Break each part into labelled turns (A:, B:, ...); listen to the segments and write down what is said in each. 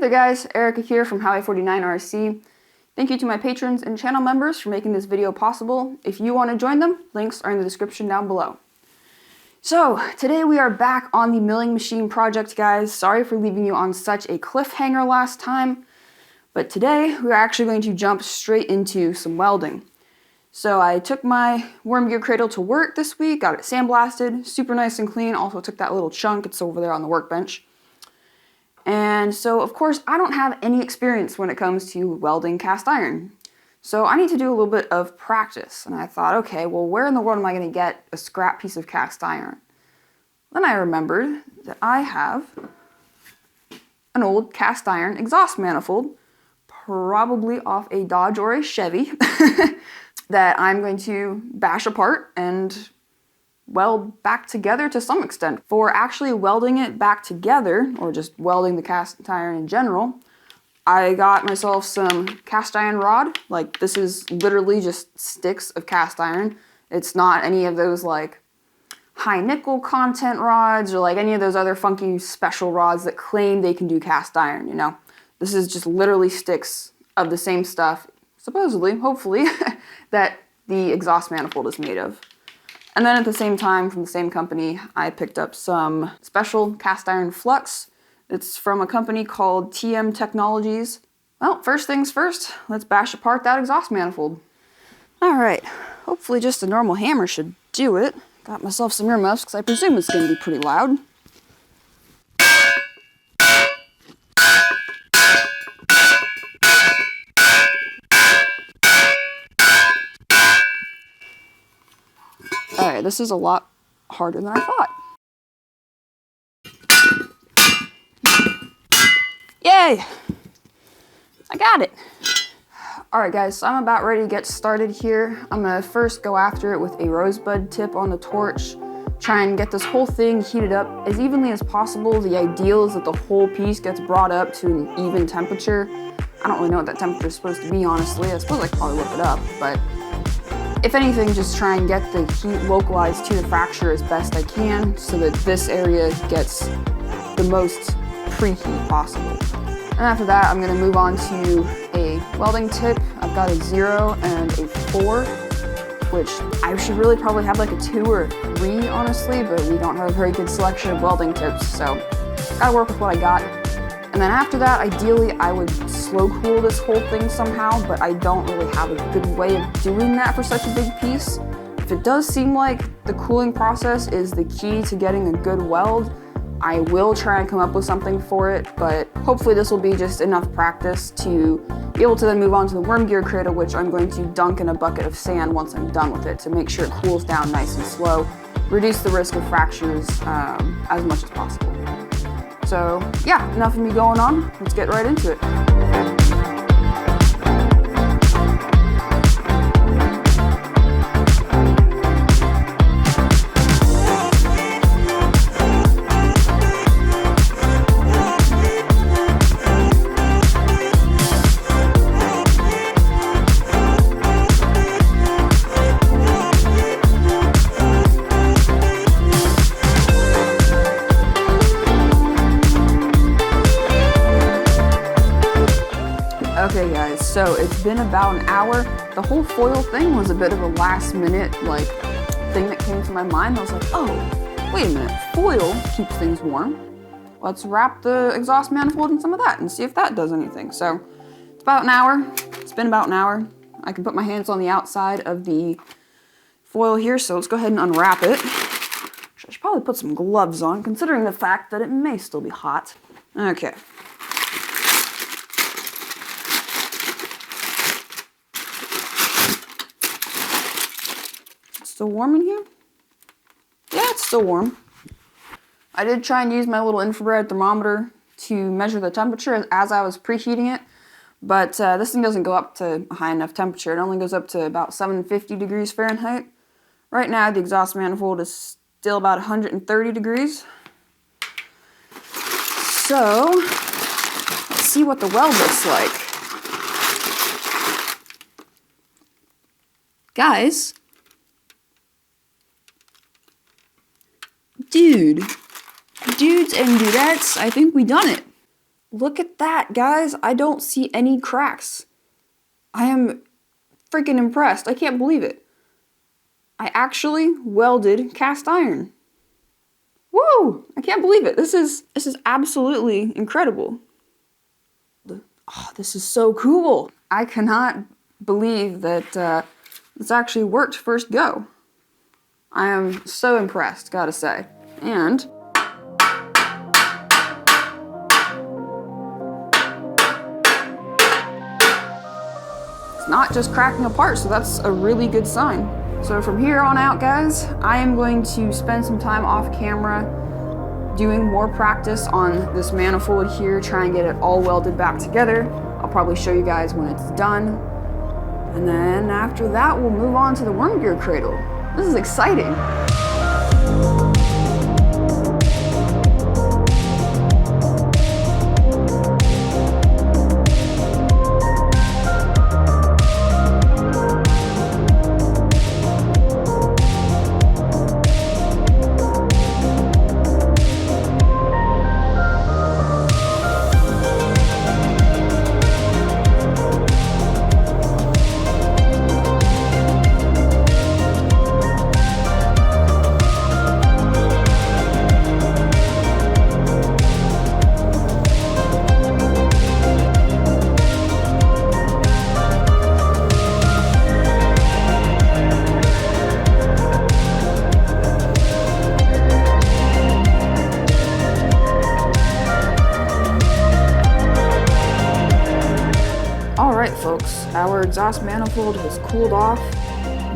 A: there guys, Erica here from Highway 49 RC. Thank you to my patrons and channel members for making this video possible. If you want to join them, links are in the description down below. So, today we are back on the milling machine project, guys. Sorry for leaving you on such a cliffhanger last time, but today we are actually going to jump straight into some welding. So I took my worm gear cradle to work this week, got it sandblasted, super nice and clean. Also took that little chunk, it's over there on the workbench. And so, of course, I don't have any experience when it comes to welding cast iron. So I need to do a little bit of practice. And I thought, okay, well, where in the world am I going to get a scrap piece of cast iron? Then I remembered that I have an old cast iron exhaust manifold, probably off a Dodge or a Chevy, that I'm going to bash apart and weld back together to some extent. For actually welding it back together, or just welding the cast iron in general, I got myself some cast iron rod. Like, this is literally just sticks of cast iron. It's not any of those like high nickel content rods or like any of those other funky special rods that claim they can do cast iron, you know? This is just literally sticks of the same stuff, supposedly, hopefully, that the exhaust manifold is made of. And then at the same time, from the same company, I picked up some special cast iron flux. It's from a company called TM Technologies. Well, first things first, let's bash apart that exhaust manifold. All right, hopefully just a normal hammer should do it. Got myself some earmuffs because I presume it's going to be pretty loud. All right, this is a lot harder than I thought. Yay! I got it! Alright guys, so I'm about ready to get started here. I'm gonna first go after it with a rosebud tip on the torch, try and get this whole thing heated up as evenly as possible. The ideal is that the whole piece gets brought up to an even temperature. I don't really know what that temperature is supposed to be, honestly. I suppose I could probably look it up, but if anything, just try and get the heat localized to the fracture as best I can so that this area gets the most preheat possible. And after that, I'm gonna move on to a welding tip. I've got a 0 and a 4, which I should really probably have like a 2 or a 3, honestly, but we don't have a very good selection of welding tips, so gotta work with what I got. And then after that, ideally, I would slow cool this whole thing somehow, but I don't really have a good way of doing that for such a big piece. If it does seem like the cooling process is the key to getting a good weld, I will try and come up with something for it, but hopefully this will be just enough practice to be able to then move on to the worm gear cradle, which I'm going to dunk in a bucket of sand once I'm done with it to make sure it cools down nice and slow, reduce the risk of fractures as much as possible. So yeah, enough of me going on, let's get right into it. Okay guys, so it's been about an hour. The whole foil thing was a bit of a last minute like thing that came to my mind. I was like, oh, wait a minute, foil keeps things warm. Let's wrap the exhaust manifold in some of that and see if that does anything. So it's about an hour, it's been about an hour. I can put my hands on the outside of the foil here, so let's go ahead and unwrap it. I should probably put some gloves on considering the fact that it may still be hot. Okay. Still warm in here? Yeah, it's still warm. I did try and use my little infrared thermometer to measure the temperature as I was preheating it, but this thing doesn't go up to a high enough temperature. It only goes up to about 750 degrees Fahrenheit. Right now, the exhaust manifold is still about 130 degrees. So, let's see what the weld looks like. Guys, dudes and dudettes, I think we done it. Look at that, guys. I don't see any cracks. I am freaking impressed. I can't believe it. I actually welded cast iron. Whoa! I can't believe it. This is absolutely incredible. Oh, this is so cool. I cannot believe that this actually worked first go. I am so impressed, gotta say. And it's not just cracking apart, so that's a really good sign. So from here on out, guys, I am going to spend some time off camera doing more practice on this manifold here, try and get it all welded back together. I'll probably show you guys when it's done. And then after that, we'll move on to the worm gear cradle. This is exciting. Alright folks, our exhaust manifold has cooled off.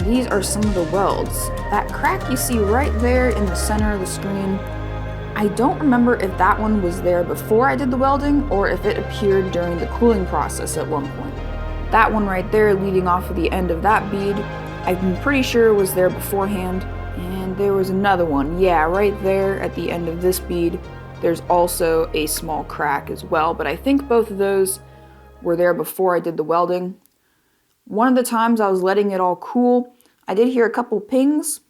A: These are some of the welds. That crack you see right there in the center of the screen, I don't remember if that one was there before I did the welding or if it appeared during the cooling process at one point. That one right there leading off of the end of that bead, I'm pretty sure was there beforehand. And there was another one, yeah, right there at the end of this bead. There's also a small crack as well, but I think both of those were there before I did the welding. One of the times I was letting it all cool, I did hear a couple pings,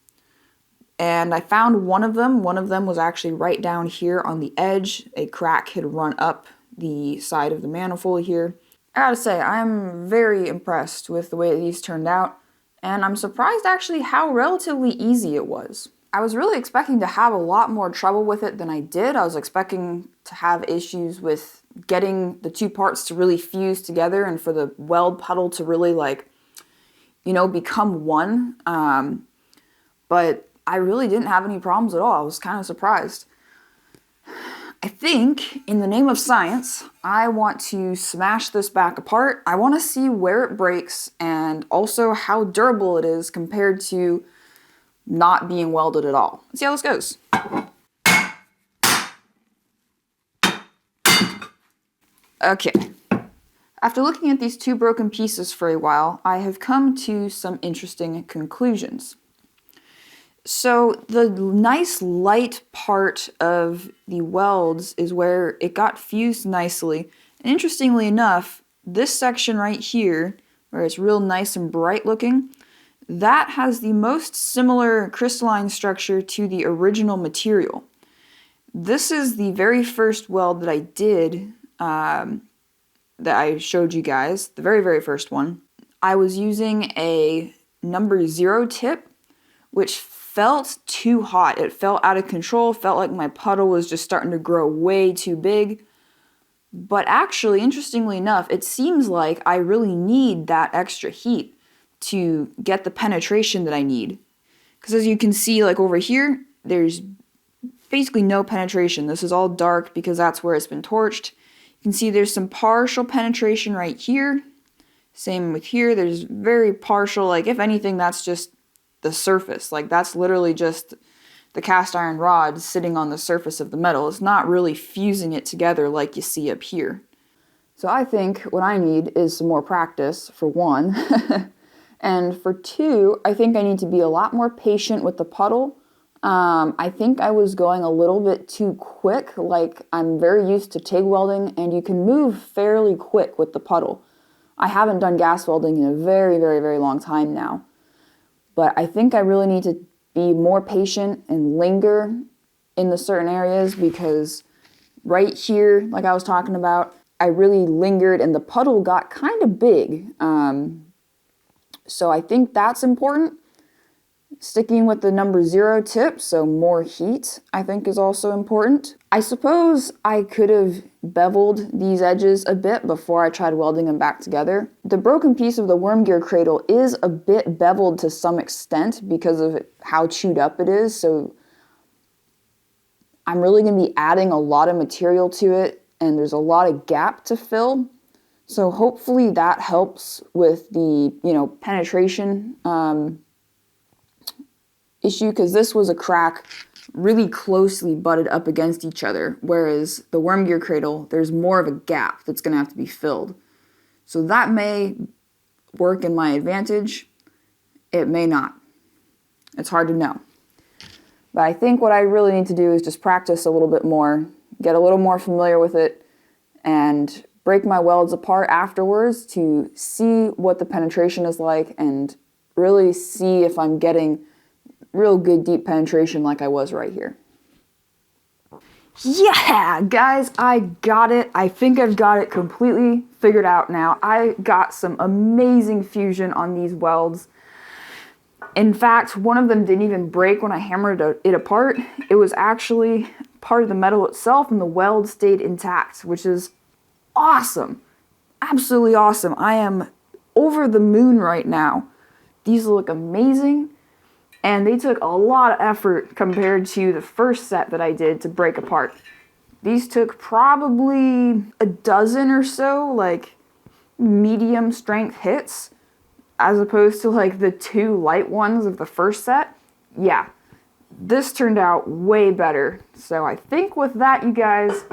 A: and I found one of them. One of them was actually right down here on the edge. A crack had run up the side of the manifold here. I gotta say, I'm very impressed with the way these turned out, and I'm surprised actually how relatively easy it was. I was really expecting to have a lot more trouble with it than I did. I was expecting to have issues with getting the two parts to really fuse together and for the weld puddle to really become one. But I really didn't have any problems at all. I was kind of surprised. I think, in the name of science, I want to smash this back apart. I want to see where it breaks and also how durable it is compared to not being welded at all. Let's see how this goes. Okay. After looking at these two broken pieces for a while, I have come to some interesting conclusions. So the nice light part of the welds is where it got fused nicely. And interestingly enough, this section right here, where it's real nice and bright looking, that has the most similar crystalline structure to the original material. This is the very first weld that I did, that I showed you guys, the very, very first one. I was using a number 0 tip, which felt too hot. It felt out of control, felt like my puddle was just starting to grow way too big. But actually, interestingly enough, it seems like I really need that extra heat to get the penetration that I need. Because as you can see, like over here, there's basically no penetration. This is all dark because that's where it's been torched. You can see there's some partial penetration right here. Same with here, there's very partial, like if anything, that's just the surface. Like that's literally just the cast iron rod sitting on the surface of the metal. It's not really fusing it together like you see up here. So I think what I need is some more practice, for one. And for two, I think I need to be a lot more patient with the puddle. I think I was going a little bit too quick. Like, I'm very used to TIG welding, and you can move fairly quick with the puddle. I haven't done gas welding in a very, very, very long time now. But I think I really need to be more patient and linger in the certain areas, because right here, like I was talking about, I really lingered and the puddle got kind of big. So I think that's important. Sticking with the number 0 tip, so more heat, I think is also important. I suppose I could have beveled these edges a bit before I tried welding them back together. The broken piece of the worm gear cradle is a bit beveled to some extent because of how chewed up it is, so I'm really going to be adding a lot of material to it, and there's a lot of gap to fill. So hopefully that helps with the, penetration issue, because this was a crack really closely butted up against each other, whereas the worm gear cradle, there's more of a gap that's going to have to be filled. So that may work in my advantage. It may not. It's hard to know. But I think what I really need to do is just practice a little bit more, get a little more familiar with it, and break my welds apart afterwards to see what the penetration is like and really see if I'm getting real good deep penetration like I was right here. Yeah, guys, I got it. I think I've got it completely figured out now. I got some amazing fusion on these welds. In fact, one of them didn't even break when I hammered it apart. It was actually part of the metal itself, and the weld stayed intact, which is awesome. Absolutely awesome. I am over the moon right now. These look amazing. And they took a lot of effort compared to the first set that I did to break apart. These took probably a dozen or so, like, medium strength hits, as opposed to, like, the 2 light ones of the first set. Yeah, this turned out way better. So I think with that, you guys,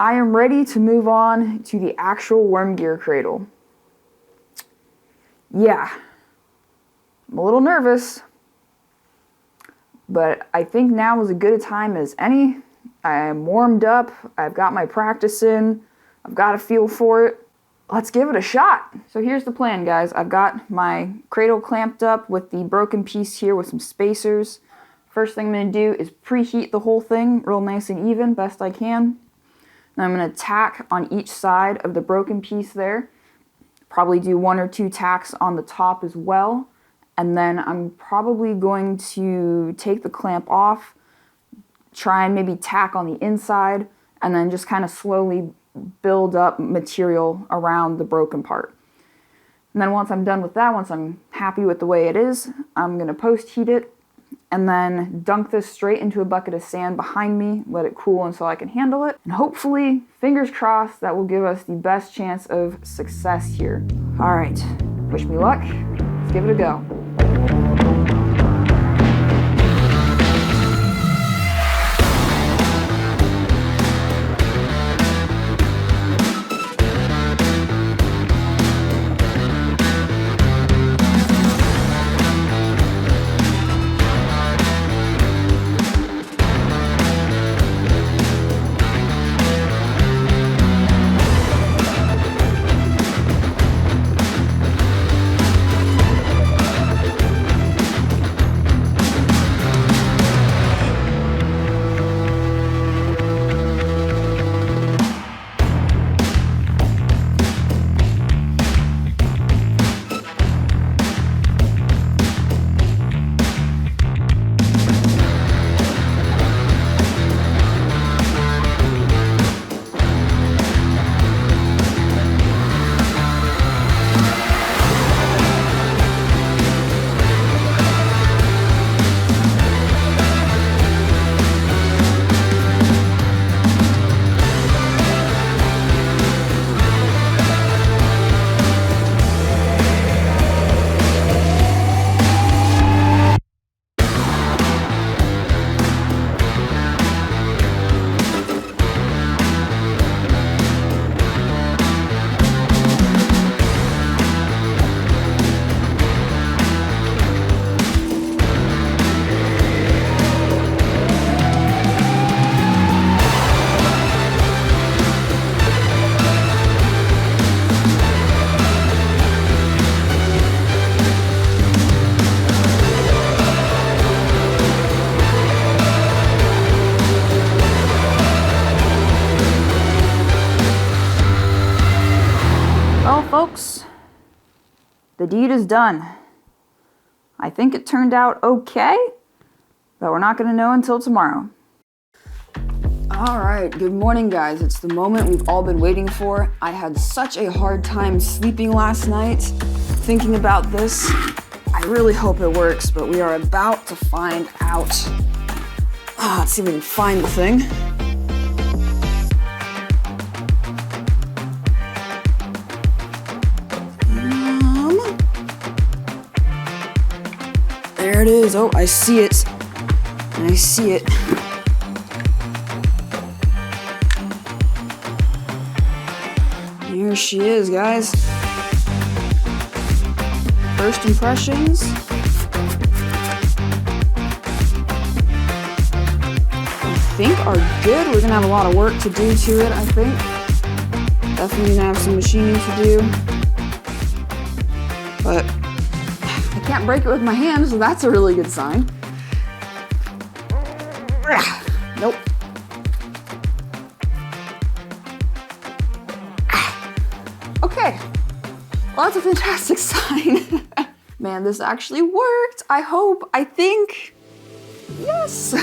A: I am ready to move on to the actual worm gear cradle. Yeah. I'm a little nervous, but I think now is as good a time as any. I am warmed up, I've got my practice in, I've got a feel for it. Let's give it a shot. So here's the plan, guys. I've got my cradle clamped up with the broken piece here with some spacers. First thing I'm going to do is preheat the whole thing real nice and even, best I can. Then I'm going to tack on each side of the broken piece there. Probably do 1 or 2 tacks on the top as well. And then I'm probably going to take the clamp off, try and maybe tack on the inside, and then just kind of slowly build up material around the broken part. And then once I'm done with that, once I'm happy with the way it is, I'm going to post heat it and then dunk this straight into a bucket of sand behind me, let it cool until I can handle it. And hopefully, fingers crossed, that will give us the best chance of success here. All right, wish me luck. Let's give it a go. the deed is done. I think it turned out okay, but we're not going to know until tomorrow. Alright, good morning guys. It's the moment we've all been waiting for. I had such a hard time sleeping last night thinking about this. I really hope it works, but we are about to find out. Let's see if we can find the thing. There it is. Oh, I see it. I see it. Here she is, guys. First impressions. I think are good. We're gonna have a lot of work to do to it, I think. Definitely gonna have some machining to do. But I can't break it with my hands, so that's a really good sign. Nope. Okay. Well, that's a fantastic sign. Man, this actually worked. I hope. I think. Yes.